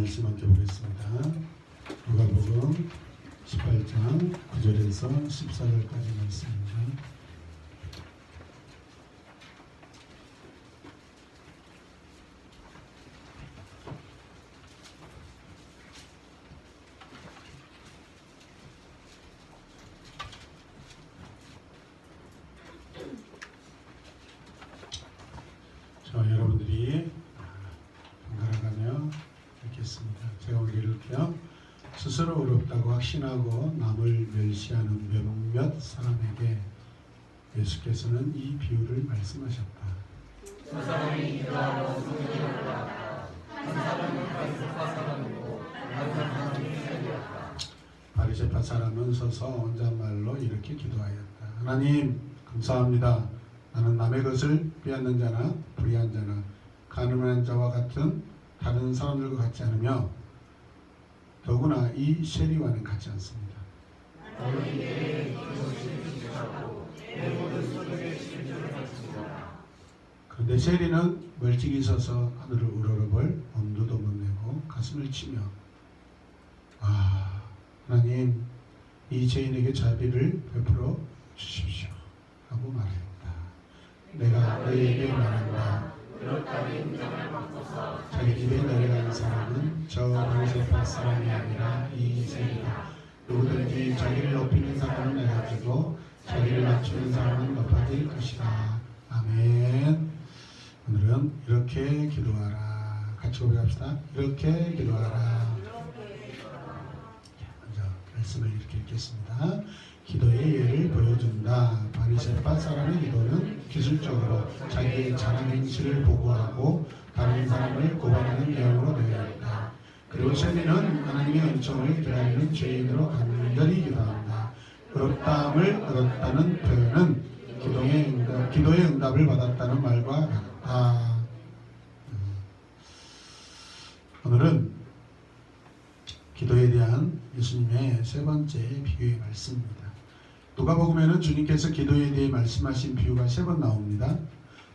말씀 함께 보겠습니다. 누가복음 18장 9절에서 14절까지 말씀입니다. 여러분들이 번갈아가며 읽겠습니다. 제가 오늘 읽을게요. 스스로 어렵다고 확신하고 남을 멸시하는 몇몇 사람에게 예수께서는 이 비유를 말씀하셨다. 두 사람이 기도하러 성전에 올라갔다. 한 사람은 바리새파 사람이고 다른 사람은 세리였다. 바리새파 사람은 서서 혼잣말로 이렇게 기도하였다. 하나님 감사합니다. 나는 남의 것을 빼앗는 자나 불의한 자나 가늠한 자와 같은 다른 사람들과 같지 않으며 더구나 이 세리와는 같지 않습니다. 그런데 세리는 멀찍이 서서 하늘을 우러러볼 엄두도 못 내고 가슴을 치며 하나님 이 죄인에게 자비를 베풀어 주십시오 하고 말했다. 내가 너희에게 말한다. 자기 집에 내려간 사람은 저 바리새파 사람이 아니라 이 세리다. 누구든지 자기를 높이는 사람은 낮아지고 자기를 낮추는 사람은 높아질 것이다. 아멘. 오늘은 이렇게 기도하라. 같이 고백합시다. 이렇게 기도하라. 먼저 말씀을 이렇게 읽겠습니다. 기도의 예를 보여준다. 바리새파 사람의 기도는 기술적으로 자기의 잘한 행실을 보고하고 다른 사람을 고발하는 내용으로 되어 있다. 그리고 세리는 하나님의 은총을 기다리는 죄인으로 간절히 기도한다. 의롭다함을 얻었다는 표현은 기도의 응답을 받았다는 말과 같다. 오늘은 기도에 대한 예수님의 세 번째 비유의 말씀입니다. 누가복음에는 주님께서 기도에 대해 말씀하신 비유가 3번 나옵니다.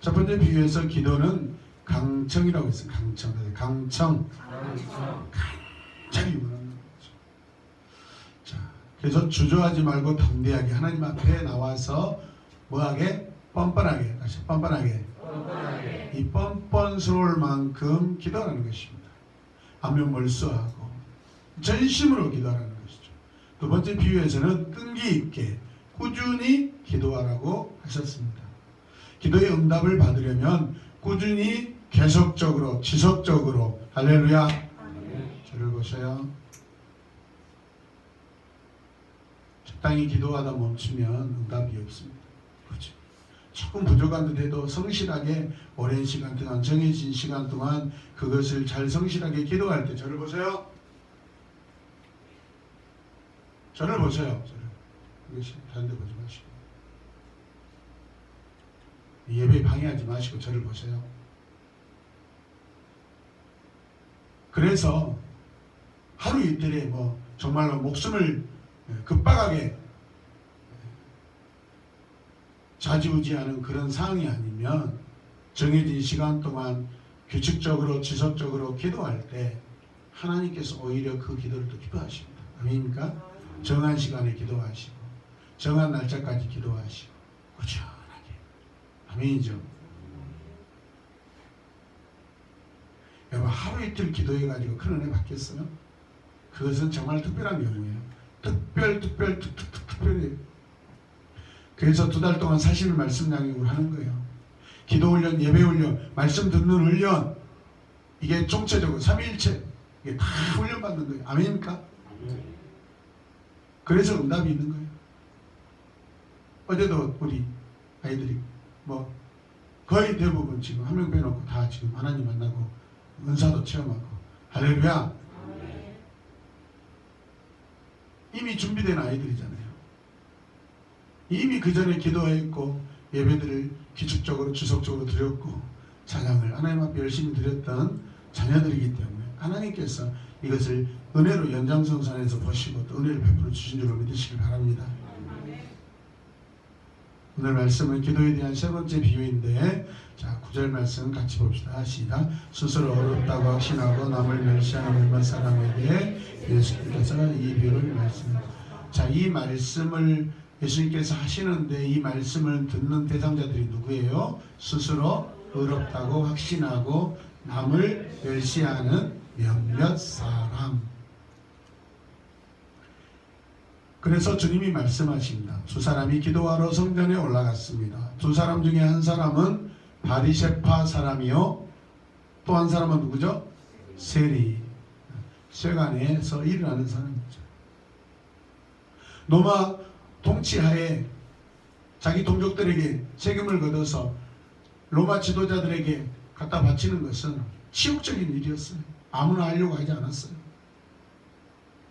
첫 번째 비유에서 기도는 강청이라고 했어요. 강청. 간절히 원하는 거죠. 자, 그래서 주저하지 말고 담대하게 하나님 앞에 나와서 뭐하게? 뻔뻔하게. 다시 뻔뻔하게. 이 뻔뻔스러울 만큼 기도하는 것입니다. 안면몰수하고 전심으로 기도하는 것이죠. 두 번째 비유에서는 끈기 있게 꾸준히 기도하라고 하셨습니다. 기도의 응답을 받으려면 꾸준히 계속적으로 지속적으로 할렐루야. 저를 보세요. 적당히 기도하다 멈추면 응답이 없습니다. 그렇죠? 조금 부족한 듯 해도 성실하게 오랜 시간 동안 정해진 시간 동안 그것을 잘 성실하게 기도할 때 저를 보세요. 저를 보세요. 이것이 다른 데 보지 마시고 예배 방해하지 마시고 저를 보세요. 그래서 하루 이틀에 정말로 목숨을 급박하게 좌지우지하는 그런 상황이 아니면 정해진 시간 동안 규칙적으로 지속적으로 기도할 때 하나님께서 오히려 그 기도를 또 기뻐하십니다. 아멘입니까? 정한 시간에 기도하시고 정한 날짜까지 기도하시고 꾸준하게. 아멘이죠. 여러분 하루 이틀 기도해가지고 큰 은혜 받겠어요? 그것은 정말 특별한 경우예요. 특별히. 그래서 2달 동안 40일 말씀 양육을 하는 거예요. 기도 훈련, 예배 훈련, 말씀 듣는 훈련, 이게 총체적으로 3일체 이게 다 훈련 받는 거예요. 아멘입니까? 그래서 응답이 있는 거예요. 어제도 우리 아이들이 거의 대부분 지금 한 명 빼놓고 다 지금 하나님 만나고 은사도 체험하고 할렐루야. 이미 준비된 아이들이잖아요. 이미 그 전에 기도했고 예배들을 기축적으로 지속적으로 드렸고 찬양을 하나님 앞에 열심히 드렸던 자녀들이기 때문에 하나님께서 이것을 은혜로 연장선상에서 보시고 또 은혜를 베풀어 주신 줄로 믿으시기 바랍니다. 오늘 말씀은 기도에 대한 세 번째 비유인데, 자, 9절 말씀 같이 봅시다. 시작. 스스로 어렵다고 확신하고 남을 멸시하는 몇몇 사람에게 예수님께서 이 비유를 말씀합니다. 자, 이 말씀을 예수님께서 하시는데 이 말씀을 듣는 대상자들이 누구예요? 스스로 어렵다고 확신하고 남을 멸시하는 몇몇 사람. 그래서 주님이 말씀하십니다. 두 사람이 기도하러 성전에 올라갔습니다. 두 사람 중에 한 사람은 바리새파 사람이요, 또 한 사람은 누구죠? 세리, 세간에서 일어나는 사람이죠. 로마 통치하에 자기 동족들에게 세금을 걷어서 로마 지도자들에게 갖다 바치는 것은 치욕적인 일이었어요. 아무나 하려고 하지 않았어요.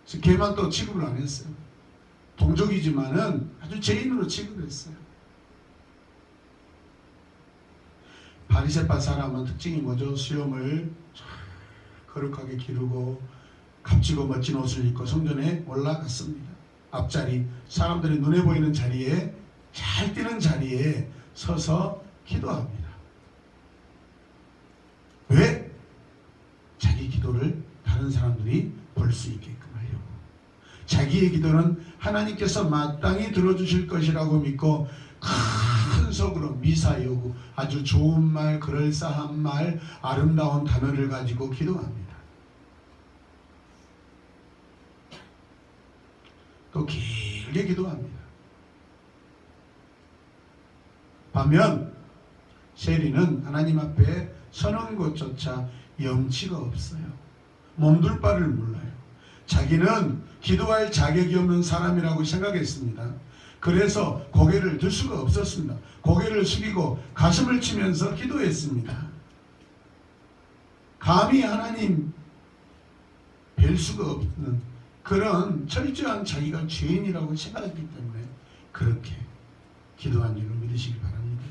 그래서 걔만 또 취급을 안 했어요. 동족이지만은 아주 죄인으로 취급을 했어요. 바리새파 사람은 특징이 뭐죠? 수염을 거룩하게 기르고 값지고 멋진 옷을 입고 성전에 올라갔습니다. 앞자리, 사람들이 눈에 보이는 자리에, 잘 뛰는 자리에 서서 기도합니다. 왜? 자기 기도를 다른 사람들이 볼 수 있게끔 하려고. 자기의 기도는 하나님께서 마땅히 들어주실 것이라고 믿고 큰 속으로 미사여구, 아주 좋은 말, 그럴싸한 말, 아름다운 단어를 가지고 기도합니다. 또 길게 기도합니다. 반면 세리는 하나님 앞에 서는 것조차 염치가 없어요. 몸둘 바를 몰라요. 자기는 기도할 자격이 없는 사람이라고 생각했습니다. 그래서 고개를 들 수가 없었습니다. 고개를 숙이고 가슴을 치면서 기도했습니다. 감히 하나님 뵐 수가 없는 그런 철저한 자기가 죄인이라고 생각했기 때문에 그렇게 기도한 줄로 믿으시기 바랍니다.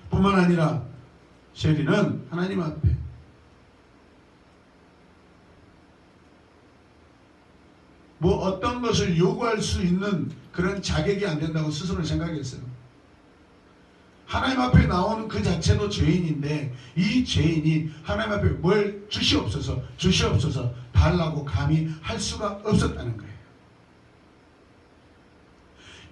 뿐만 아니라 세리는 하나님 앞에 뭐 어떤 것을 요구할 수 있는 그런 자격이 안 된다고 스스로 생각했어요. 하나님 앞에 나오는 그 자체도 죄인인데 이 죄인이 하나님 앞에 뭘 주시옵소서 달라고 감히 할 수가 없었다는 거예요.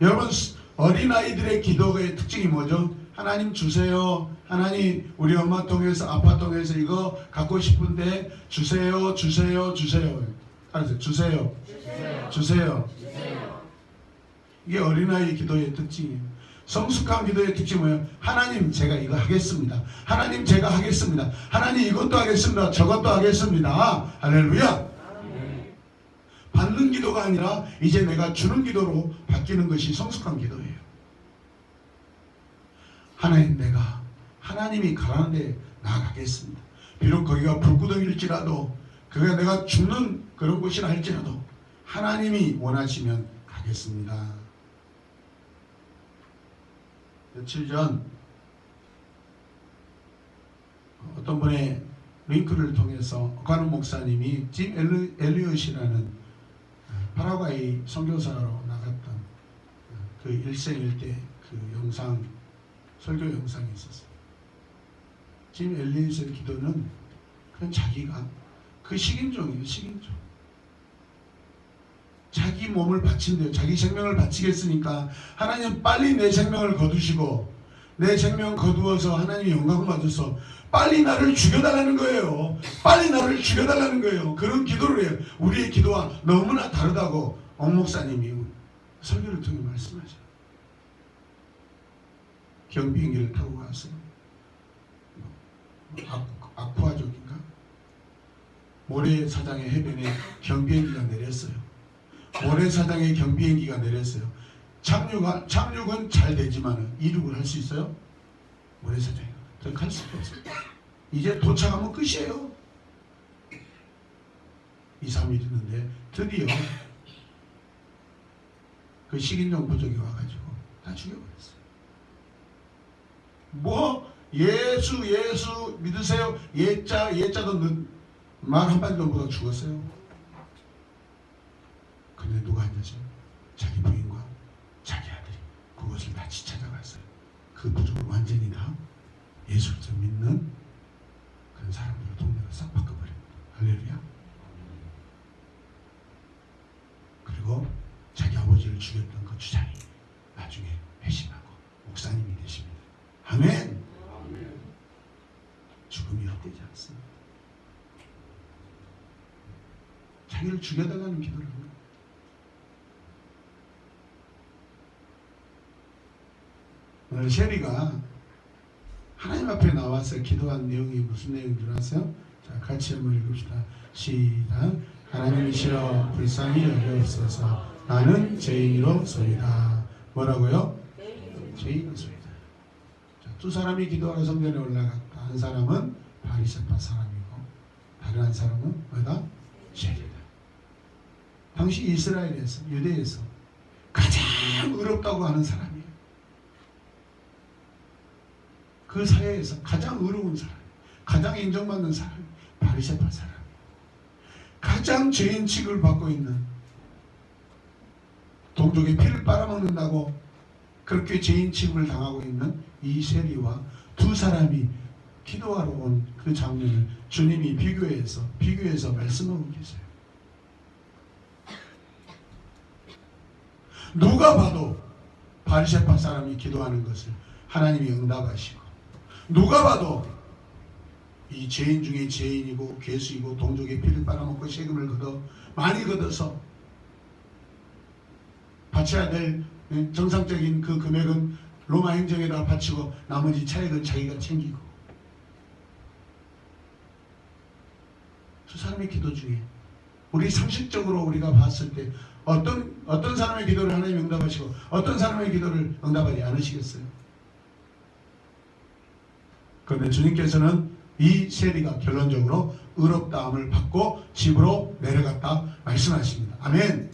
여러분, 어린아이들의 기도의 특징이 뭐죠? 하나님 주세요. 하나님 우리 엄마 통해서 아빠 통해서 이거 갖고 싶은데 주세요. 알았어요? 주세요. 이게 어린아이 기도의 특징이에요. 성숙한 기도의 특징이 뭐예요? 하나님 제가 이거 하겠습니다. 하나님 제가 하겠습니다. 하나님 이것도 하겠습니다. 저것도 하겠습니다. 할렐루야. 받는 기도가 아니라 이제 내가 주는 기도로 바뀌는 것이 성숙한 기도예요. 하나님 내가 하나님이 가라는 데 나아가겠습니다. 비록 거기가 불구덩일지라도 그가 내가 죽는 그런 곳이라 할지라도 하나님이 원하시면 가겠습니다. 며칠 전 어떤 분의 링크를 통해서 오카노 목사님이 짐 엘리엇이라는 파라과이 선교사로 나갔던 그 일생일대 그 영상, 설교 영상이 있었어요. 짐 엘리엇의 기도는 그냥 자기가 그 식인종이에요. 식인종. 자기 몸을 바친대요. 자기 생명을 바치겠으니까 하나님 빨리 내 생명을 거두시고 내 생명 거두어서 하나님 영광 받아서 빨리 나를 죽여달라는 거예요. 빨리 나를 죽여달라는 거예요. 그런 기도를 해요. 우리의 기도와 너무나 다르다고 옥 목사님이 설교를 통해 말씀하셔요. 경비행기를 타고 가서 아쿠아족인가? 모래사장의 해변에 경비행기가 내렸어요. 모래사장의 경비행기가 내렸어요. 착륙은 잘 되지만 이륙을 할 수 있어요? 모래사장에 더 갈 수가 없어요. 이제 도착하면 끝이에요. 2, 3일 있는데 드디어 그 식인종 부족이 와가지고 다 죽여버렸어요. 뭐 예수 믿으세요. 예자도 말 한마디도 못하고 죽었어요. 근데 누가 앉아서 자기 부인과 자기 아들이 그거 곳을 같이 찾아갔어요. 그 부족을 완전히 다 예수를 좀 믿는 그런 사람들을 동네가 싹 바꿔버립니다. 할렐루야. 그리고 자기 아버지를 죽였던 그 주장이 나중에 회심하고 목사님이 되십니다. 아멘. 죽음이 헛되지 않습니다. 자기를 죽여달라는 기도를 합니다. 오늘 셰리가 하나님 앞에 나와서 기도한 내용이 무슨 내용인 줄 아세요? 자, 같이 한번 읽읍시다. 시작. 하나님이시여 불쌍히 여기옵소서. 나는 죄인이로소이다. 뭐라고요? 죄인이로소이다. 자, 두 사람이 기도하러 성전에 올라갔다. 한 사람은 바리새파 사람이고 다른 한 사람은 뭐다? 셰리다. 당시 이스라엘에서 유대에서 가장 의롭다고 하는 사람이에요. 그 사회에서 가장 의로운 사람, 가장 인정받는 사람, 바리새파 사람, 가장 죄인 취급을 받고 있는, 동족의 피를 빨아먹는다고 그렇게 죄인 취급을 당하고 있는 이 세리와 두 사람이 기도하러 온 그 장면을 주님이 비교해서 말씀하고 계세요. 누가 봐도 바리새파 사람이 기도하는 것을 하나님이 응답하시고, 누가 봐도 이 죄인 중에 죄인이고 괴수이고 동족의 피를 빨아먹고 세금을 많이 걷어서 바쳐야 될 정상적인 그 금액은 로마 행정에다 바치고 나머지 차액은 자기가 챙기고, 두 사람의 기도 중에 우리 상식적으로 우리가 봤을 때 어떤 사람의 기도를 하나님 응답하시고 어떤 사람의 기도를 응답하지 않으시겠어요? 그런데 주님께서는 이 세리가 결론적으로 의롭다함을 받고 집으로 내려갔다 말씀하십니다. 아멘.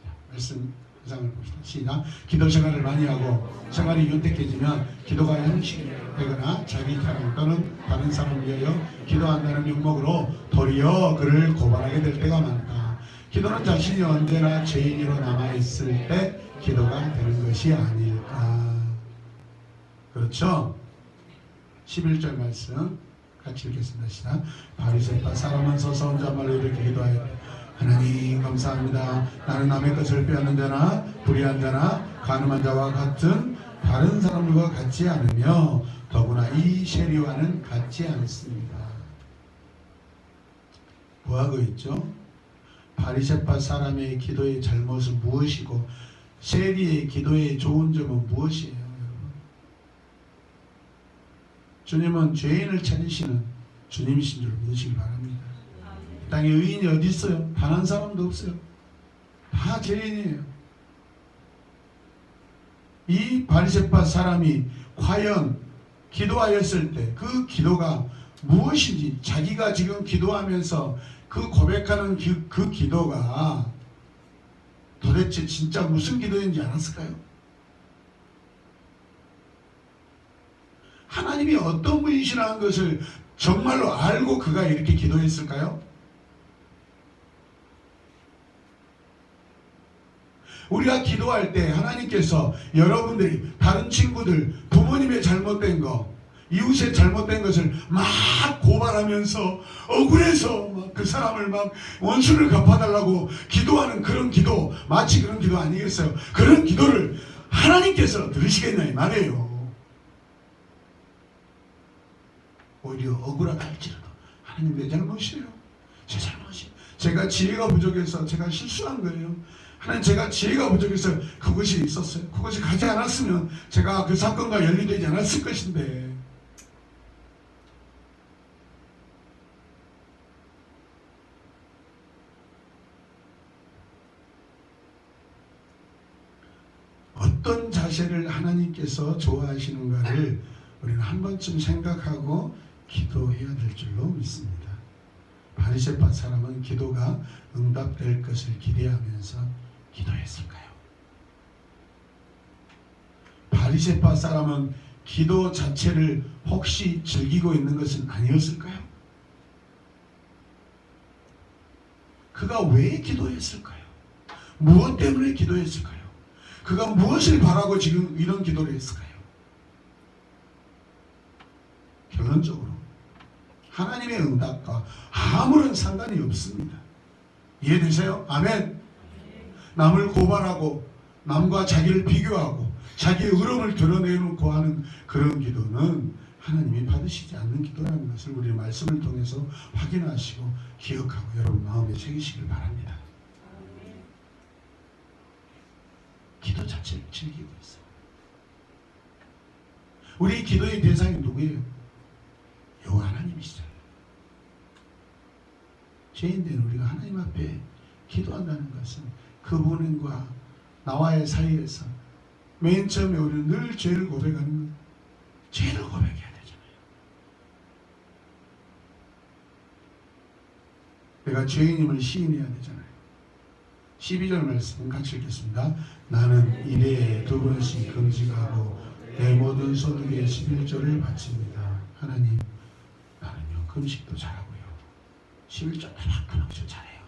자, 말씀 구상을 봅시다. 시작. 기도 생활을 많이 하고 생활이 윤택해지면 기도가 형식이 되거나 자기 자랑 또는 다른 사람을 위하여 기도한다는 명목으로 도리어 그를 고발하게 될 때가 많다. 기도는 자신이 언제나 죄인으로 남아있을 때 기도가 되는 것이 아닐까. 그렇죠? 11절 말씀 같이 읽겠습니다. 시작. 바리새파 사람은 서서 혼자말로 이렇게 기도하였다. 하나님 감사합니다. 나는 남의 것을 빼앗는 자나 불의한 자나 간음한 자와 같은 다른 사람들과 같지 않으며 더구나 이 세리와는 같지 않습니다. 뭐하고 있죠? 바리새파 사람의 기도의 잘못은 무엇이고 세리의 기도의 좋은 점은 무엇이에요? 여러분? 주님은 죄인을 찾으시는 주님이신 줄 믿으시기 바랍니다. 땅에 의인이 어디 있어요? 단 한 사람도 없어요. 다 죄인이에요. 이 바리새파 사람이 과연 기도하였을 때 그 기도가 무엇인지, 자기가 지금 기도하면서 그 고백하는 그 기도가 도대체 진짜 무슨 기도인지 알았을까요? 하나님이 어떤 분이시라는 것을 정말로 알고 그가 이렇게 기도했을까요? 우리가 기도할 때 하나님께서 여러분들이 다른 친구들, 부모님의 잘못된 거, 이웃의 잘못된 것을 막 고발하면서 억울해서 막 그 사람을 막 원수를 갚아달라고 기도하는 그런 기도, 마치 그런 기도 아니겠어요? 그런 기도를 하나님께서 들으시겠냐 이 말이에요. 오히려 억울하다 할지라도 하나님 내 잘못이에요. 제 잘못이. 제가 지혜가 부족해서 제가 실수한 거예요. 하나님 제가 지혜가 부족해서 그것이 있었어요. 그것이 가지 않았으면 제가 그 사건과 연루되지 않았을 것인데. 어떤 자세를 하나님께서 좋아하시는가를 우리는 한 번쯤 생각하고 기도해야 될 줄로 믿습니다. 바리새파 사람은 기도가 응답될 것을 기대하면서 기도했을까요? 바리새파 사람은 기도 자체를 혹시 즐기고 있는 것은 아니었을까요? 그가 왜 기도했을까요? 무엇 때문에 기도했을까요? 그가 무엇을 바라고 지금 이런 기도를 했을까요? 결론적으로 하나님의 응답과 아무런 상관이 없습니다. 이해되세요? 아멘. 남을 고발하고 남과 자기를 비교하고 자기의 의로움을 드러내놓고 하는 그런 기도는 하나님이 받으시지 않는 기도라는 것을 우리 말씀을 통해서 확인하시고 기억하고 여러분 마음에 새기시길 바랍니다. 기도 자체를 즐기고 있어요. 우리 기도의 대상이 누구예요? 여호와 하나님이시잖아요. 죄인된 우리가 하나님 앞에 기도한다는 것은 그분과 나와의 사이에서 맨 처음에 우리는 늘 죄를 고백하는 거예요. 죄를 고백해야 되잖아요. 내가 죄인임을 시인해야 되잖아요. 12절 말씀 같이 읽겠습니다. 나는 일에 2번씩 금식하고 내 모든 소득의 11조를 바칩니다. 하나님, 나는요 금식도 잘하고요 11조 나락하락도 잘해요.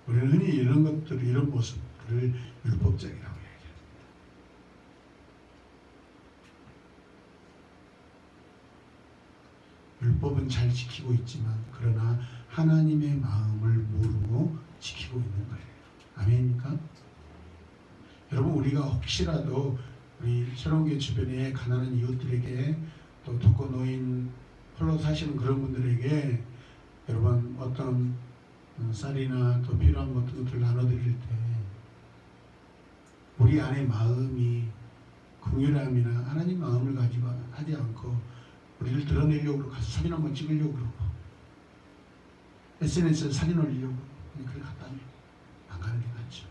우리는 흔히 이런 것들, 이런 모습들을 율법적이라고 얘기합니다. 율법은 잘 지키고 있지만 그러나 하나님의 마음을 모르고 지키고 있는 거예요. 아멘입니까? 여러분, 우리가 혹시라도 우리 새로운교회 주변에 가난한 이웃들에게 또 독거노인 홀로 사시는 그런 분들에게 여러분 어떤 쌀이나 또 필요한 것들을 나눠드릴 때 우리 안의 마음이 긍휼함이나 하나님 마음을 가지고 하지 않고 우리를 드러내려고 그러고 가서 사진 한번 찍으려고 그러고 SNS에 사진 올리려고 그걸 갖다 주고 안 가는 게 낫죠.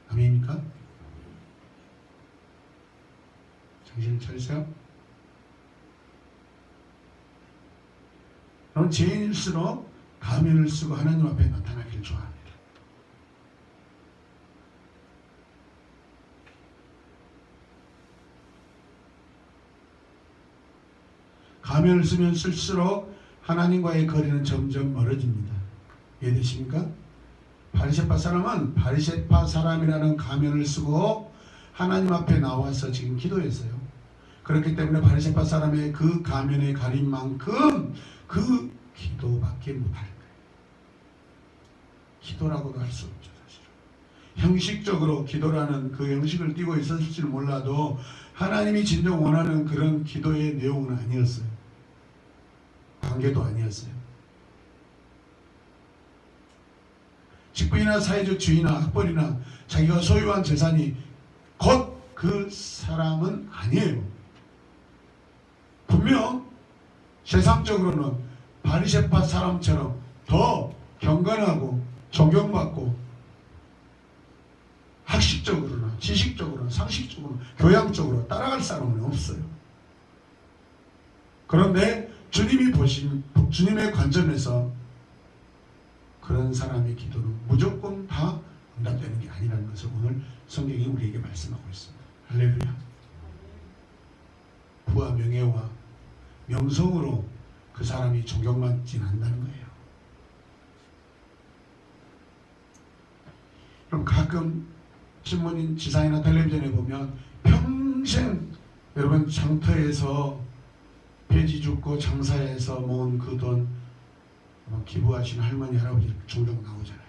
아멘입니까? 정신을 차리세요. 그럼 죄인일수록 가면을 쓰고 하나님 앞에 나타나기를 좋아합니다. 가면을 쓰면 쓸수록 하나님과의 거리는 점점 멀어집니다. 이해되십니까? 바리새파 사람은 바리새파 사람이라는 가면을 쓰고 하나님 앞에 나와서 지금 기도했어요. 그렇기 때문에 바리새파 사람의 그 가면에 가린 만큼 그 기도밖에 못할 거예요. 기도라고도 할 수 없죠, 사실은. 형식적으로 기도라는 그 형식을 띠고 있었을지 몰라도 하나님이 진정 원하는 그런 기도의 내용은 아니었어요. 관계도 아니었어요. 직분이나 사회적 주의나 학벌이나 자기가 소유한 재산이 곧 그 사람은 아니에요. 분명 세상적으로는 바리새파 사람처럼 더 경건하고 존경받고 학식적으로나 지식적으로나 상식적으로 교양적으로 따라갈 사람은 없어요. 그런데 주님이 보신 주님의 관점에서 그런 사람의 기도는 무조건 다 응답되는 게 아니라는 것을 오늘 성경이 우리에게 말씀하고 있습니다. 할렐루야. 부와 명예와 명성으로 그 사람이 존경받지 않는다는 거예요. 그럼 가끔 신문인 지상이나 텔레비전에 보면 평생 여러분 장터에서 폐지 줍고 장사해서 모은 그 돈 기부하시는 할머니 할아버지 종종 나오잖아요.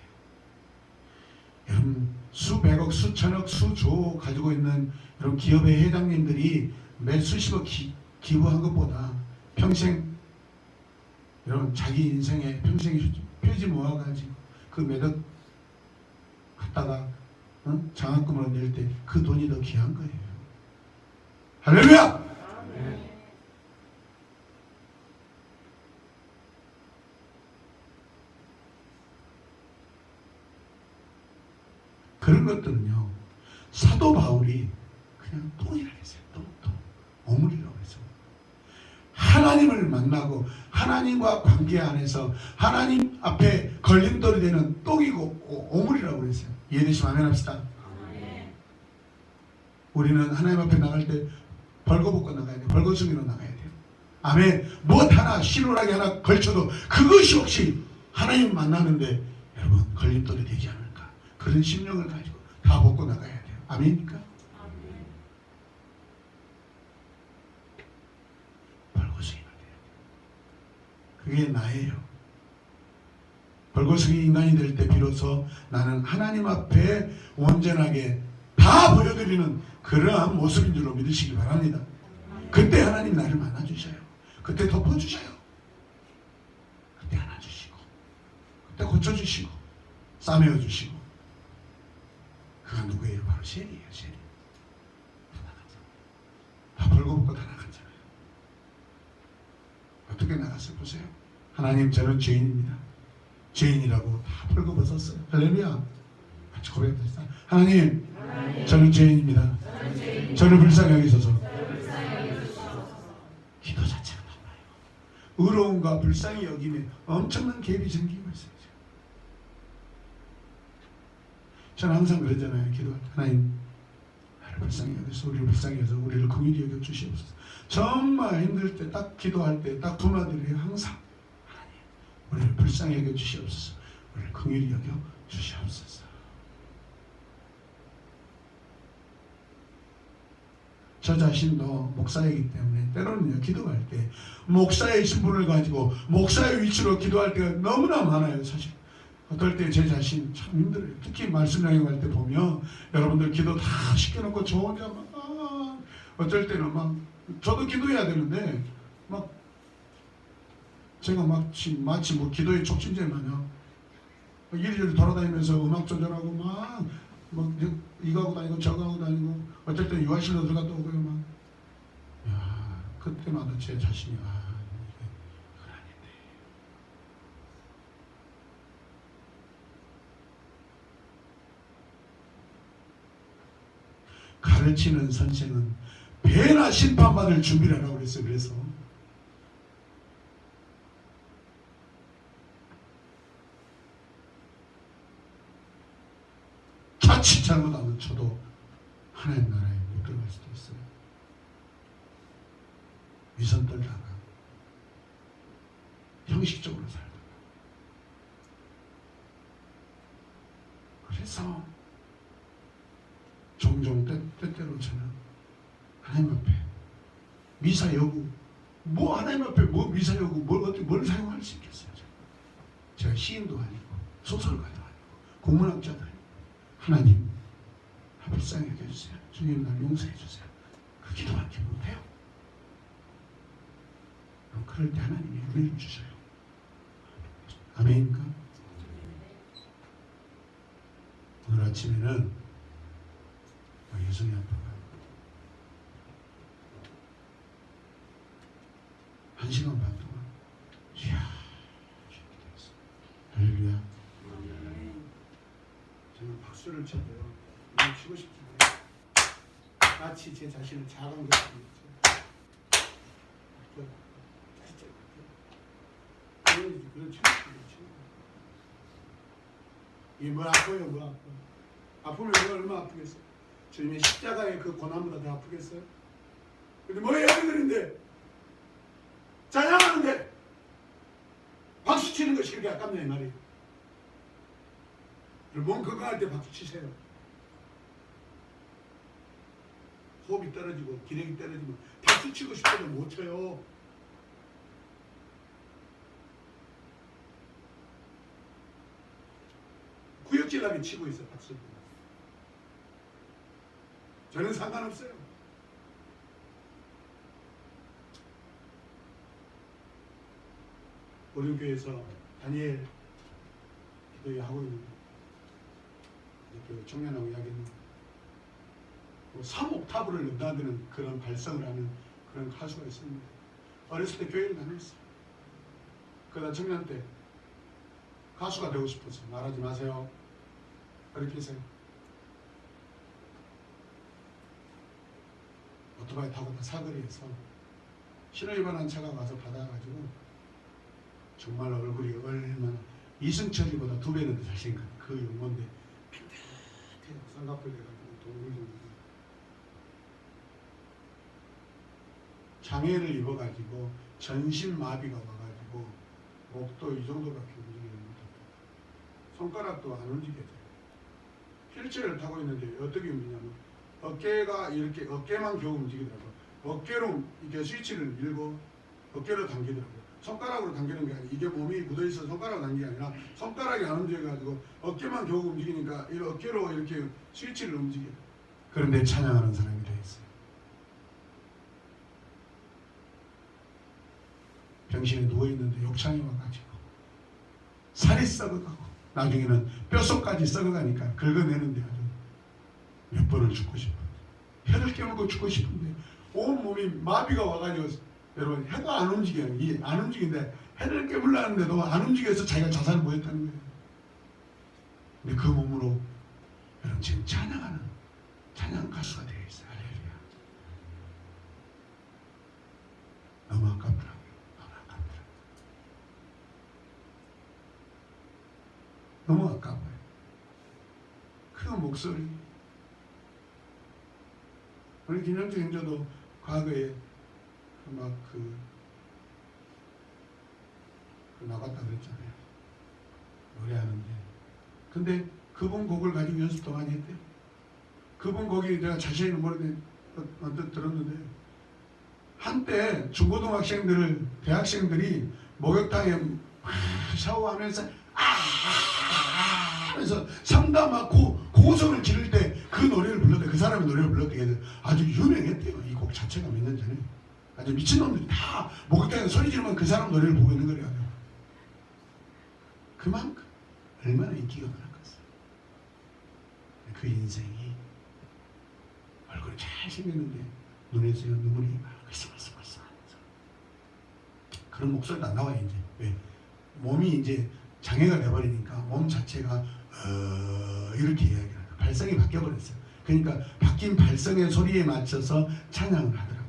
여러분 수백억 수천억 수조 가지고 있는 이런 기업의 회장님들이 매 수십억 기부한 것보다 평생 여러분 자기 인생에 평생 폐지 모아가지고 그 매덕 갖다가 장학금으로 낼 때 그 돈이 더 귀한 거예요. 할렐루야! 그런 것들은요 사도 바울이 그냥 똥이라고 했어요. 똥 오물이라고 했어요. 하나님을 만나고 하나님과 관계 안에서 하나님 앞에 걸림돌이 되는 똥이고 오물이라고 했어요. 이해되시면 아멘 합시다. 우리는 하나님 앞에 나갈 때 벌거벗고 나가야 돼요. 벌거숭이로 나가야 돼요. 아멘. 무엇 하나 실오라기 하나 걸쳐도 그것이 혹시 하나님 만나는데 여러분 걸림돌이 되지 않을까, 그런 심령을 가지고 다 벗고 나가야 돼요. 아멘입니까? 벌거숭이가 돼요. 그게 나예요. 벌거숭이 인간이 될 때 비로소 나는 하나님 앞에 온전하게 다 보여드리는 그러한 모습인 줄로 믿으시기 바랍니다. 그때 하나님 나를 만나주셔요. 그때 덮어주셔요. 그때 안아주시고, 그때 고쳐주시고, 싸매어주시고. 그가 누구예요? 바로 셀이에요. 셀이. 다 벌거벗고 다 나갔잖아요. 어떻게 나갔어요? 보세요. 하나님, 저는 죄인입니다. 죄인이라고 다 벌거벗었어요. 할렐루야. 같이 고백합시다. 하나님, 저는 죄인입니다. 저를 불쌍히 여기소서. 기도 자체가 달라요. 의로움과 불쌍히 여김에 엄청난 갭이 생기고 있어요. 저는 항상 그러잖아요. 기도할 때 하나님, 나를 불쌍히 여기서 우리를 불쌍히 여기서 우리를 긍휼히 여겨 주시옵소서. 정말 힘들 때 딱 기도할 때 딱 두 마디를 항상 하나님, 우리를 불쌍히 여겨 주시옵소서. 우리를 긍휼히 여겨 주시옵소서. 저 자신도 목사이기 때문에 때로는요, 기도할 때 목사의 신분을 가지고 목사의 위치로 기도할 때가 너무나 많아요. 사실 어떨 때 제 자신 참 힘들어요. 특히 말씀 나경할 때 보면 여러분들 기도 다 시켜놓고 저 혼자 막 어쩔 때는 막 저도 기도해야 되는데 막 제가 마치 뭐 기도의 촉진제 마냥 이리저리 돌아다니면서 음악 조절하고 막 이거 하고 다니고 저거 하고 다니고 어쩔 때 유아실로 들어갔다 오고요. 막 야, 그때마다 제 자신이 이게 그건 아닌데. 가르치는 선생은 배나 심판받을 준비를 하라고 그랬어요. 그래서 자칫 잘못하면 저도 하나님 나라에 못 들어갈 수도 있어요. 위선 떨다가 형식적으로 살다가. 그래서 종종 때때로 저는 하나님 앞에 미사 여구, 뭐 하나님 앞에 뭐 미사 여구, 뭘 사용할 수 있겠어요. 제가 시인도 아니고 소설가도 아니고 국문학자도 아니고 하나님, 불쌍히 여겨주세요. 주님, 날 용서해주세요. 그 기도밖에 못해요. 그럴 때 하나님이 은혜를 주셔요. 아멘인가? 오늘 아침에는 예성이 아빠가 1시간 반 동안 이야 기도했어요. 할렐루야. 저는 박수를 쳐도요, 너무 치고 싶은데 마치 제 자신을 자랑한 것 같아요. 그런 치고 이게 뭐 아파요, 뭐 아파. 아프면 이거 얼마나 아프겠어요? 주님의 십자가의 그 고난보다 더 아프겠어요? 근데 뭐 여러분들인데 찬양하는데 박수 치는 것이 그렇게 아깝냐 이 말이에요. 몸 건강할 때 박수 치세요. 호흡이 떨어지고 기력이 떨어지면 박수 치고 싶어도 못 쳐요. 구역질하게 치고 있어 박수. 저는 상관없어요. 우리 교회에서 다니엘 기도회 하고 있는 그 청년하고 이야기했는데 3옥타브를 넘나드는 그런 발성을 하는 그런 가수가 있었는데 어렸을 때 교회를 다녔어요. 그러다 청년 때 가수가 되고 싶어서 말하지 마세요. 그렇게 했어요. 오토바이 타고 다 사거리에서 신호위반한 차가 와서 받아가지고 정말 얼굴이 얼마나 이승철이보다 2배는 더 잘생긴 그 용모인데 핑크해요. 쌍꺼풀 돼가지고 동글동글. 장애를 입어가지고 전신마비가 와가지고 목도 이 정도밖에 움직이지 못합니다. 손가락도 안 움직여져요. 휠체어를 타고 있는데 어떻게 움직이냐면 어깨가 이렇게 어깨만 겨우 움직이더라고요. 어깨로 이렇게 스위치를 밀고 어깨로 당기더라고요. 손가락으로 당기는 게 아니라 이게 몸이 묻어있어서 손가락으로 당기는 게 아니라 손가락이 안 움직여가지고 어깨만 겨우 움직이니까 이 어깨로 이렇게 스위치를 움직여요. 그런데 찬양하는 사람이 되어 있어요. 병실에 누워있는데 욕창이 와가지고 살이 썩어가고 나중에는 뼛속까지 썩어가니까 긁어내는데 아주 몇 번을 죽고 싶어요. 혀를 깨물고 죽고 싶은데 온 몸이 마비가 와가지고 여러분 해도 안 움직여요. 이게 안 움직이는데 해를 깨물라는데도 안 움직여서 자기가 자살을 못했다는 거예요. 근데 그 몸으로 여러분 지금 찬양하는 찬양 가수가 되어 있어요. 할렐루야. 너무 아깝더라고요. 너무 아깝더라고요. 너무 아까워요. 그 목소리. 우리 김영주 행자도 과거에 나갔다 그랬잖아요. 노래하는데. 근데 그분 곡을 가지고 연습도 많이 했대요. 그분 곡이 내가 자세히는 모르는데 언뜻 들었는데 한때 중고등학생들을 대학생들이 목욕탕에 샤워하면서 하면서 상담하고 고성을 지를 때 그 노래를 불렀대. 그 사람의 노래를 불렀대. 아주 유명했대요. 이 곡 자체가 몇 년 전에. 아주 미친놈들이 다 목욕탕에 소리 지르면 그 사람 노래를 보고 있는 거래요. 그만큼 얼마나 인기가 많았겠어요. 그 인생이 얼굴이 잘 생겼는데 눈에서 눈물이 막 글썽글썽글썽 하면서 그런 목소리도 안 나와요. 이제 왜? 몸이 이제 장애가 돼버리니까 몸 자체가 이렇게 이야기를 해요. 발성이 바뀌어버렸어요. 그러니까 바뀐 발성의 소리에 맞춰서 찬양을 하더라고요.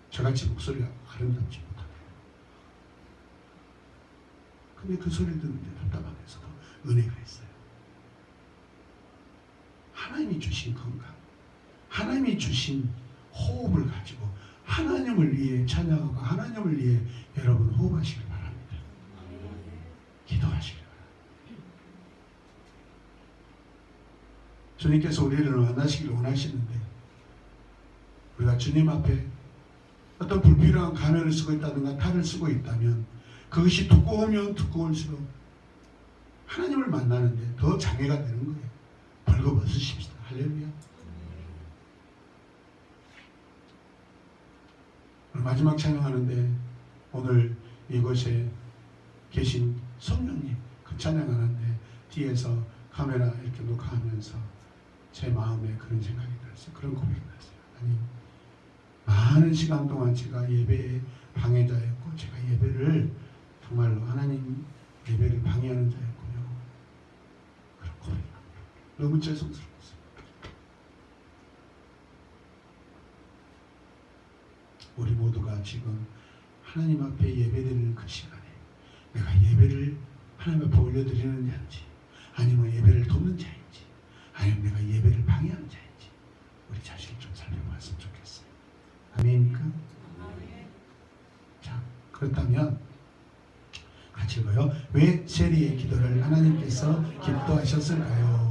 저같이 목소리가 아름답지 못하네요. 근데 그 소리를 듣는데 답답하면서도 은혜가 있어요. 하나님이 주신 건강, 하나님이 주신 호흡을 가지고 하나님을 위해 찬양하고 하나님을 위해 여러분 호흡하시길 바랍니다. 기도하시길 바랍니다. 주님께서 우리를 만나시길 원하시는데 우리가 주님 앞에 어떤 불필요한 가면을 쓰고 있다든가 탈을 쓰고 있다면 그것이 두꺼우면 두꺼울수록 하나님을 만나는데 더 장애가 되는 거예요. 벌거벗으십시다. 할렐루야. 마지막 찬양하는데 오늘 이곳에 계신 성령님 그 찬양하는데 뒤에서 카메라 이렇게 녹화하면서 제 마음에 그런 생각이 들었어요. 그런 고백이 났어요. 아니 많은 시간 동안 제가 예배의 방해자였고 제가 예배를 정말로 하나님 예배를 방해하는 자였군요. 그런 고백이 너무 죄송스러웠어요. 우리 모두가 지금 하나님 앞에 예배드리는 그 시간에 내가 예배를 하나님 앞에 올려드리는 자인지 아니면 예배를 돕는 자인지 아니면 내가 예배를 방해하는 자인지 우리 자신을 좀 살펴봤으면 좋겠어요. 아멘입니까? 자, 그렇다면 같이 읽어요. 왜 세리의 기도를 하나님께서 기뻐하셨을까요?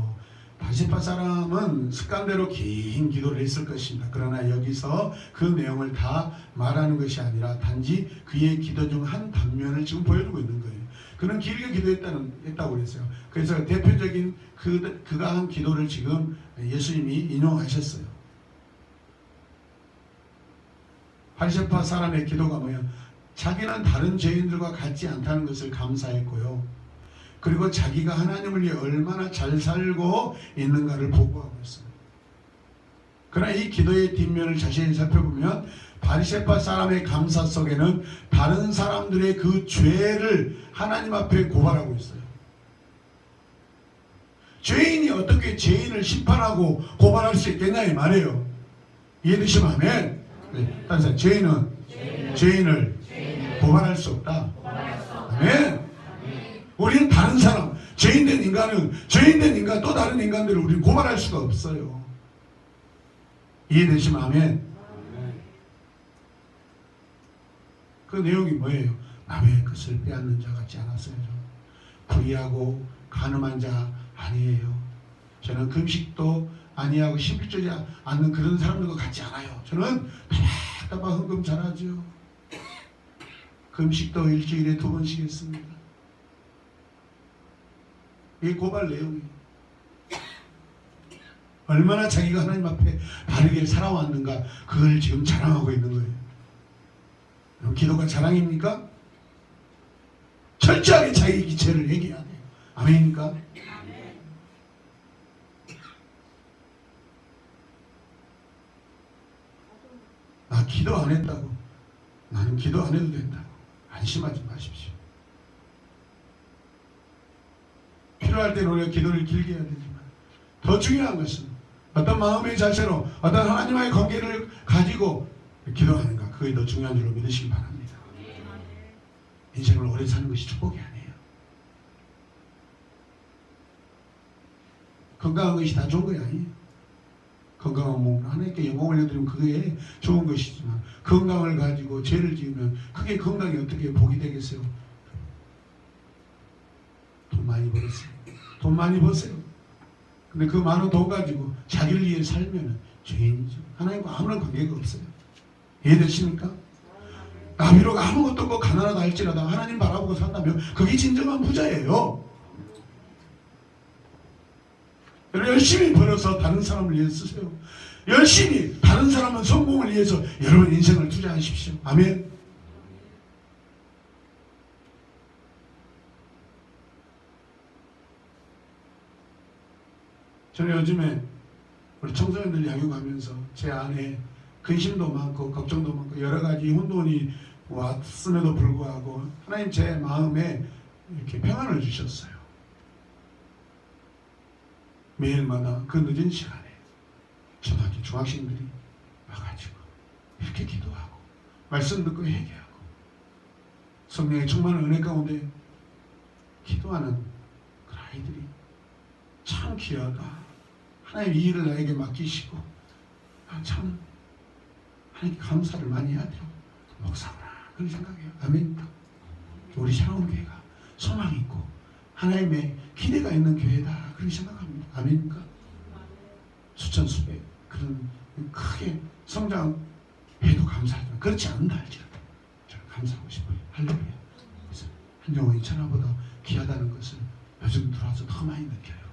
바세바 사람은 습관대로 긴 기도를 했을 것입니다. 그러나 여기서 그 내용을 다 말하는 것이 아니라 단지 그의 기도 중 한 단면을 지금 보여주고 있는 거예요. 그는 길게 기도했다고 그랬어요. 그래서 대표적인 그가 한 기도를 지금 예수님이 인용하셨어요. 바리새파 사람의 기도가 뭐예요? 자기는 다른 죄인들과 같지 않다는 것을 감사했고요. 그리고 자기가 하나님을 위해 얼마나 잘 살고 있는가를 보고하고 있어요. 그러나 이 기도의 뒷면을 자세히 살펴보면 바리새파 사람의 감사 속에는 다른 사람들의 그 죄를 하나님 앞에 고발하고 있어요. 죄인이 어떻게 죄인을 심판하고 고발할 수 있겠냐 이 말이에요. 이해되시면 아멘. 네. 따라서 죄인은 죄인을 고발할 수 없다. 아멘. 우리는 다른 사람, 죄인된 인간 또 다른 인간들을 우리는 고발할 수가 없어요. 이해되시면 아멘. 그 내용이 뭐예요? 남의 것을 빼앗는 자 같지 않았어요. 불의하고 간음한 자 아니에요. 저는 금식도 아니하고 신실하지 않는 그런 사람들과 같지 않아요. 저는 답답한 헌금 잘하죠. 금식도 일주일에 2번씩 했습니다. 이게 고발 내용이에요. 얼마나 자기가 하나님 앞에 바르게 살아왔는가, 그걸 지금 자랑하고 있는 거예요. 그럼 기도가 자랑입니까? 철저하게 자기 기체를 얘기해야 돼요. 아멘입니까? 나 기도 안 했다고, 나는 기도 안 해도 된다고 안심하지 마십시오. 필요할 때는 우리가 기도를 길게 해야 되지만, 더 중요한 것은 어떤 마음의 자세로 어떤 하나님과의 관계를 가지고 기도하는가, 그게 더 중요한 줄로 믿으시기 바랍니다. 인생을 오래 사는 것이 축복이 아니에요. 건강한 것이 다 좋은 거 아니에요. 건강한 몸으로 하나님께 영광 올려드리면 그게 좋은 것이지만, 건강을 가지고 죄를 지으면 그게 건강이 어떻게 복이 되겠어요? 돈 많이 벌었어요. 돈 많이 버세요. 근데 그 많은 돈 가지고 자기를 위해 살면 죄인이죠. 하나님과 아무런 관계가 없어요. 이해되십니까? 비록 아무것도 없고 가난하다 할지라도 하나님 바라보고 산다면 그게 진정한 부자예요. 열심히 벌어서 다른 사람을 위해 쓰세요. 열심히 다른 사람의 성공을 위해서 여러분 인생을 투자하십시오. 아멘. 저는 요즘에 우리 청소년들 양육하면서 제 안에 근심도 많고 걱정도 많고 여러 가지 혼돈이 왔음에도 불구하고 하나님 제 마음에 이렇게 평안을 주셨어요. 매일마다 그 늦은 시간에 초등학교 중학생들이 와가지고 이렇게 기도하고 말씀 듣고 회개하고 성령의 충만한 은혜 가운데 기도하는 그 아이들이 참 귀하다. 하나님 이 일을 나에게 맡기시고 참 하나님께 감사를 많이 해야 돼요. 목사구나 그런 생각해요. 아멘. 우리 새로운 교회가 소망이 있고 하나님의 기대가 있는 교회다 그렇게 생각합니다. 아멘입니까? 수천 수백 그런 크게 성장해도 감사하지만 그렇지 않는다 할지라도 저는 감사하고 싶어요. 할렐루야. 그래서 한 영혼이 천하보다 귀하다는 것을 요즘 들어와서 더 많이 느껴요.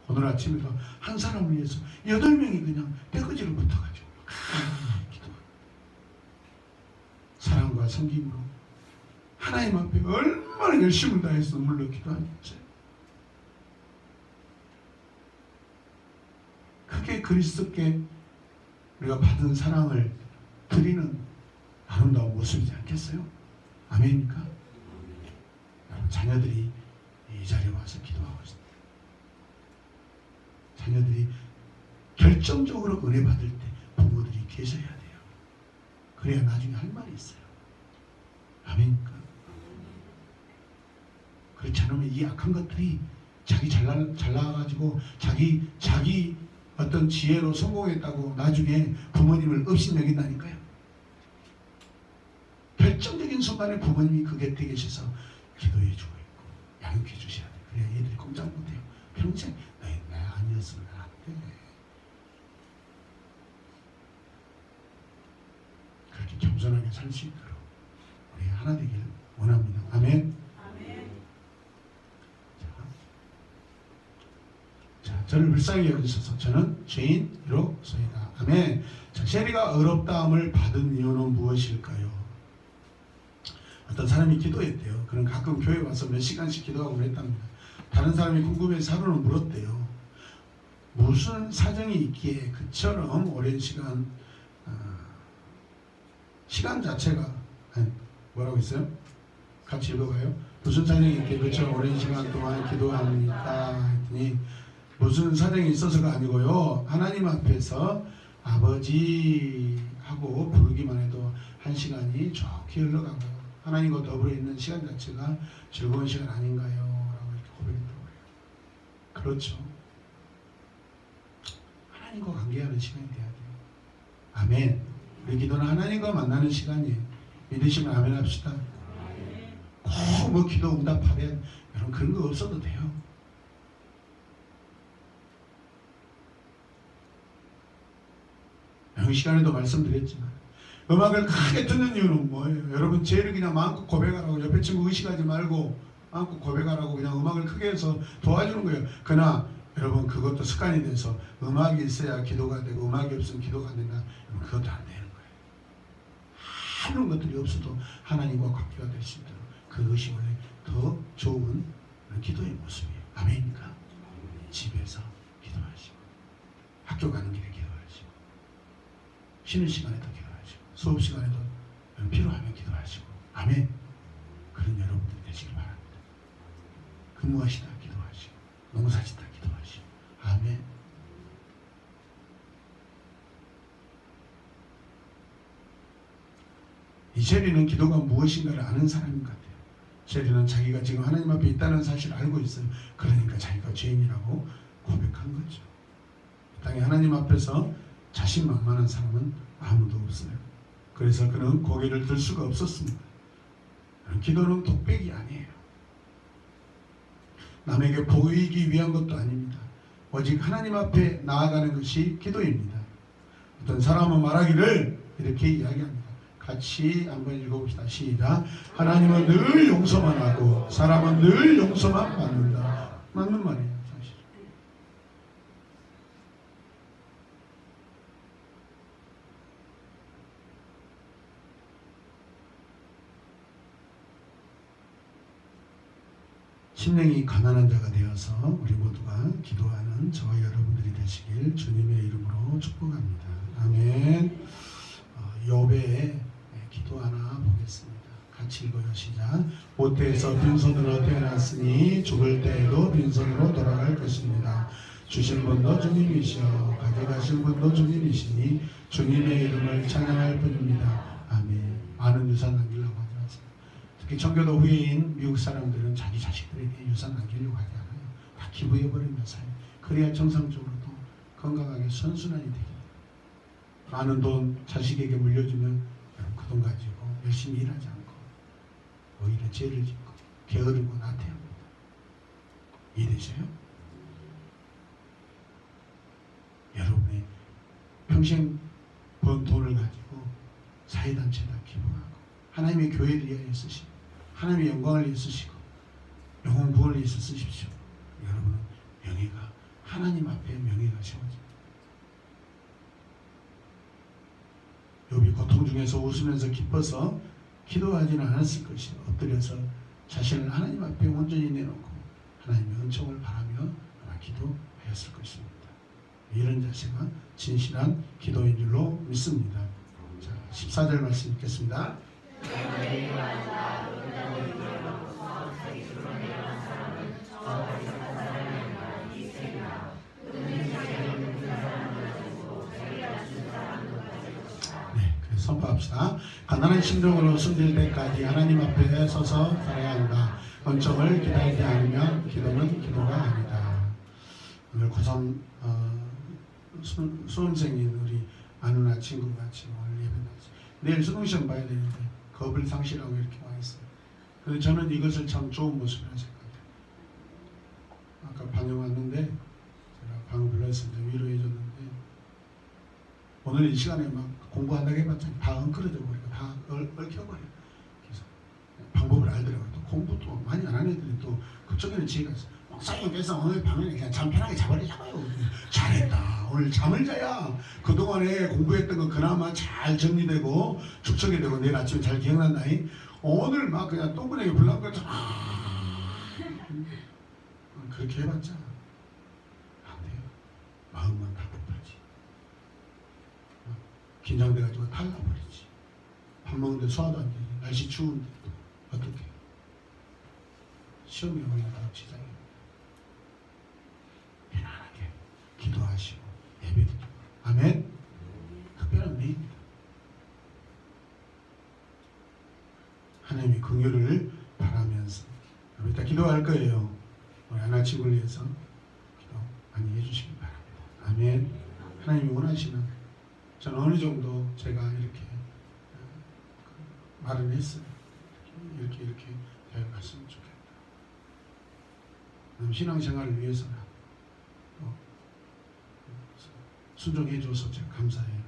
오늘 아침에도 한 사람을 위해서 8명이 그냥 떼거지를 붙어가지고 기도하고 사랑과 섬김으로 하나님 앞에 얼마나 열심을 다해서 눈물로 기도하는 거죠. 크게 그리스도께 우리가 받은 사랑을 드리는 아름다운 모습이지 않겠어요? 아멘입니까? 여러분 자녀들이 이 자리에 와서 기도하고 있습니다. 자녀들이 결정적으로 은혜 받을 때 부모들이 계셔야 돼요. 그래야 나중에 할 말이 있어요. 아멘입니까? 그렇지 않으면 이 악한 것들이 자기 잘 나가가지고 자기 어떤 지혜로 성공했다고 나중에 부모님을 업신여긴다니까요. 결정적인 순간에 부모님이 그 곁에 계셔서 기도해 주고 있고 양육해 주셔야 돼요. 그래야 얘들이 꼼짝 못해요. 평생 내가 아니었으면 안 돼. 그렇게 겸손하게 살 수 있도록 우리 하나 되길 원합니다. 아멘. 자, 저를 불쌍히 여기셔서 저는 죄인이로소이다. 아멘. 자, 셰리가 어렵다함을 받은 이유는 무엇일까요? 어떤 사람이 기도했대요. 그는 가끔 교회 와서 몇 시간씩 기도하고 그랬답니다. 다른 사람이 궁금해서 하루는 물었대요. 무슨 사정이 있기에 그처럼 오랜 시간 시간 자체가 뭐라고 했어요? 같이 읽어봐요. 무슨 사정이 있기에 그처럼 오랜 시간 동안 기도합니까? 했더니 무슨 사정이 있어서가 아니고요. 하나님 앞에서 아버지 하고 부르기만 해도 한 시간이 좋게 흘러가고 하나님과 더불어 있는 시간 자체가 즐거운 시간 아닌가요? 라고 이렇게 고백했더라고요. 그렇죠. 하나님과 관계하는 시간이 돼야 돼요. 아멘. 우리 기도는 하나님과 만나는 시간이에요. 믿으시면 아멘 합시다. 꼭 뭐 기도 응답하면 여러분 그런 거 없어도 돼요. 이 시간에도 말씀드렸지만 음악을 크게 듣는 이유는 뭐예요? 여러분 죄를 그냥 마음껏 고백하라고, 옆에 친구 의식하지 말고 마음껏 고백하라고 그냥 음악을 크게 해서 도와주는 거예요. 그러나 여러분 그것도 습관이 돼서 음악이 있어야 기도가 되고 음악이 없으면 기도가 안 된다. 그것도 안 되는 거예요. 이런 것들이 없어도 하나님과 관계가 될 수 있도록 그것이 원래 더 좋은 기도의 모습이에요. 아멘입니까? 집에서 기도하시고 학교 가는 길에 기도하시고 쉬는 시간에도 기도하시고 수업 시간에도 필요하면 기도하시고 아멘. 그런 여러분들이 되시길 바랍니다. 근무하시다 기도하시고 농사짓다 기도하시고 아멘. 이 셰리는 기도가 무엇인가를 아는 사람인 것 같아요. 셰리는 자기가 지금 하나님 앞에 있다는 사실을 알고 있어요. 그러니까 자기가 죄인이라고 고백한 거죠. 이 땅에 하나님 앞에서 자신만만한 사람은 아무도 없어요. 그래서 그는 고개를 들 수가 없었습니다. 기도는 독백이 아니에요. 남에게 보이기 위한 것도 아닙니다. 오직 하나님 앞에 나아가는 것이 기도입니다. 어떤 사람은 말하기를 이렇게 이야기합니다. 같이 한번 읽어봅시다. 시작. 하나님은 늘 용서만 하고 사람은 늘 용서만 받는다. 맞는 말이에요. 사실. 심령이 가난한 자가 되어서 우리 모두가 기도하는 저와 여러분들이 되시길 주님의 이름으로 축복합니다. 아멘. 욥의 기도 하나 보겠습니다. 같이 읽어요. 시작. 모태에서 빈손으로 태어났으니 죽을 때에도 빈손으로 돌아갈 것입니다. 주신 분도 주님이시여 가져가실 분도 주님이시니 주님의 이름을 찬양할 뿐입니다. 아멘. 많은 유산 남기려고 하지 마세요. 특히 청교도 후예인 미국 사람들은 자기 자식들에게 유산 남기려고 하지 않아요. 다 기부해버리면 사요. 그래야 정상적으로도 건강하게 선순환이 되게 돼요. 많은 돈 자식에게 물려주면 그 돈 가지고 열심히 일하지 않고 오히려 죄를 짓고 게으르고 나태합니다. 이해되세요? 여러분이 평생 번 돈을 가지고 사회단체에다 기부하고 하나님의 교회를 위하여 쓰시고 하나님의 영광을 위해 쓰시고 영혼 구원을 위해서 쓰십시오. 여러분은 명예가 하나님 앞에 명예가 세워집니다. 욥이 고통 중에서 웃으면서 기뻐서 기도하지는 않았을 것이요 엎드려서 자신을 하나님 앞에 온전히 내놓고 하나님의 은총을 바라며 아마 기도하였을 것입니다. 이런 자세가 진실한 기도인 줄로 믿습니다. 자, 14절 말씀 읽겠습니다. 선포합시다. 가난한 심령으로 숨질 때까지 하나님 앞에 서서 살아야 한다. 은총을 기다리지 않으면 기도는 기도가 아니다. 오늘 고3 수험생인 우리 아누나 친구가 지금 오늘 예배나지 내일 수능시험 봐야 되는데 겁을 상실하고 이렇게 와 있어요. 그런데 저는 이것을 참 좋은 모습이라고 생각해요. 아까 방에 왔는데 제가 방을 불렀습니다. 위로해줬는데 오늘 이 시간에 막 공부한다고 해봤자 다 엉클어져 버리고 다 얽혀버려. 그래서 방법을 알더라고요. 또 공부도 많이 안 하는 애들이 또 그쪽에는 지혜가 있어. 목사님께서 오늘 밤에는 그냥 잠 편하게 자버리자고요. 잘했다. 오늘 잠을 자야 그동안에 공부했던 거 그나마 잘 정리되고 축적이 되고 내일 아침에 잘 기억난다. 오늘 막 그냥 똥구멍에 불난 것처럼 그렇게 해봤자 안 돼요. 마음만 답답하지. 긴장돼가지고 탈나버리지. 밥 먹는데 소화도 안 되지. 날씨 추운데 또 어떻게 시험이 오니까 지장이 편안하게 기도하시고 예배드리고 아멘. 특별한 메입니다. 하나님의 긍휼을 바라면서 이따 기도할 거예요. 우리 하나 친구를 위해서 기도 많이 해주시기 바랍니다. 아멘. 하나님이 원하시는 저는 어느 정도 제가 이렇게 말은 했어요. 이렇게 되어갔으면 좋겠다. 신앙생활을 위해서는 순종해줘서 제가 감사해요.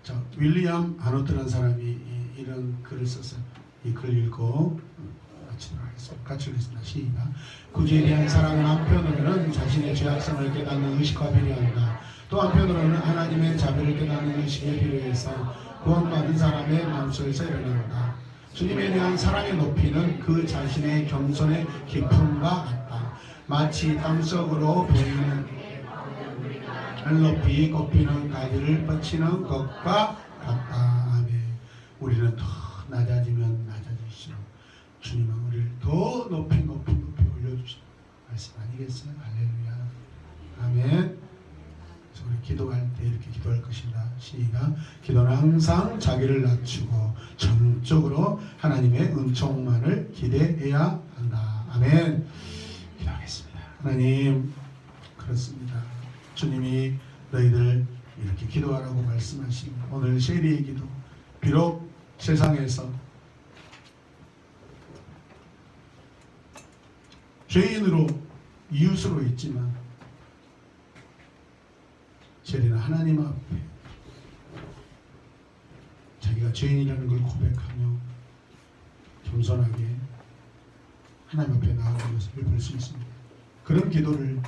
자, 윌리엄 아노트라는 사람이 이런 글을 써서 이 글 읽고 마치도록 하겠습니다. 같이 읽겠습니다. 시작. 구주에 대한 사랑은 한편으로는 자신의 죄악성을 깨닫는 의식과 필요한다. 또 한편으로는 하나님의 자비를 깨닫는 의식에 필요해서 구원받은 사람의 마음속에서 일어난다. 주님에 대한 사랑의 높이는 그 자신의 겸손의 깊음과 같다. 마치 땅속으로 보이는 높이 꽃피는 가지를 뻗치는 것과 같다. 아멘. 우리는 더 낮아지면 낮아질수록 주님은 우리를 더 높이 올려주시는 말씀 아니겠어요? 할렐루야. 아멘. 그래서 우리 기도할 때 이렇게 기도할 것이다. 시작. 기도는 항상 자기를 낮추고 전적으로 하나님의 은총만을 기대해야 한다. 아멘. 기도하겠습니다. 하나님, 그렇습니다. 주님이 너희들 이렇게 기도하라고 말씀하신 오늘 셰리의 기도, 비록 세상에서 죄인으로 이웃으로 있지만 셰리는 하나님 앞에 자기가 죄인이라는 걸 고백하며 겸손하게 하나님 앞에 나아가는 것을 볼 수 있습니다. 그런 기도를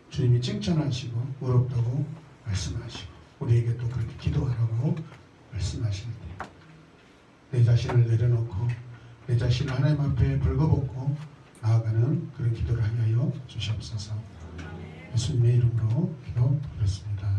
주님이 칭찬하시고 어렵다고 말씀하시고 우리에게 또 그렇게 기도하라고 말씀하실 때 내 자신을 내려놓고 내 자신을 하나님 앞에 벌거벗고 나아가는 그런 기도를 하여 주시옵소서. 예수님의 이름으로 기도드렸습니다.